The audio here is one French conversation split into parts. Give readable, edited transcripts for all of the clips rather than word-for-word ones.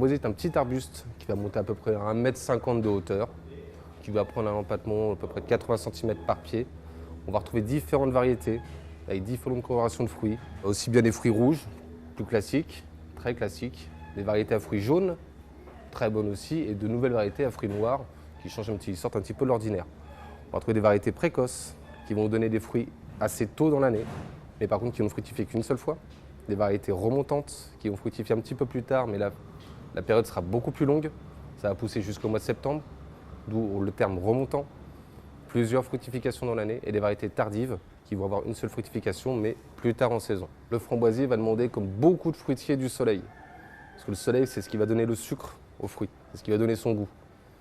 framboisier est un petit arbuste qui va monter à peu près à 1,50 m de hauteur, qui va prendre un empattement à peu près de 80 cm par pied. On va retrouver différentes variétés avec différentes colorations de fruits, aussi bien des fruits rouges, plus classiques, très classiques, des variétés à fruits jaunes, très bonnes aussi, et de nouvelles variétés à fruits noirs qui sortent un petit peu de l'ordinaire. On va trouver des variétés précoces qui vont donner des fruits assez tôt dans l'année, mais par contre qui vont fructifier qu'une seule fois. Des variétés remontantes qui vont fructifier un petit peu plus tard, mais la période sera beaucoup plus longue. Ça va pousser jusqu'au mois de septembre, d'où le terme remontant. Plusieurs fructifications dans l'année et des variétés tardives qui vont avoir une seule fructification, mais plus tard en saison. Le framboisier va demander, comme beaucoup de fruitiers, du soleil. Parce que le soleil, c'est ce qui va donner le sucre aux fruits, c'est ce qui va donner son goût.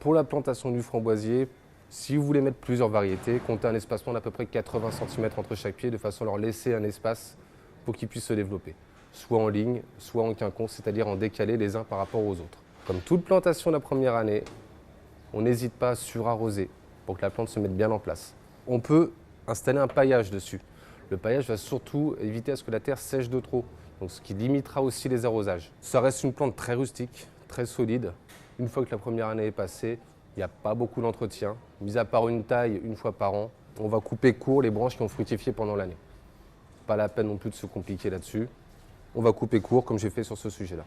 Pour la plantation du framboisier, si vous voulez mettre plusieurs variétés, comptez un espacement d'à peu près 80 cm entre chaque pied, de façon à leur laisser un espace pour qu'ils puissent se développer, soit en ligne, soit en quinconce, c'est-à-dire en décalé les uns par rapport aux autres. Comme toute plantation la première année, on n'hésite pas à surarroser pour que la plante se mette bien en place. On peut installer un paillage dessus. Le paillage va surtout éviter à ce que la terre sèche de trop, donc ce qui limitera aussi les arrosages. Ça reste une plante très rustique, très solide. Une fois que la première année est passée, il n'y a pas beaucoup d'entretien, mis à part une taille une fois par an. On va couper court les branches qui ont fructifié pendant l'année. Pas la peine non plus de se compliquer là-dessus. On va couper court comme j'ai fait sur ce sujet-là.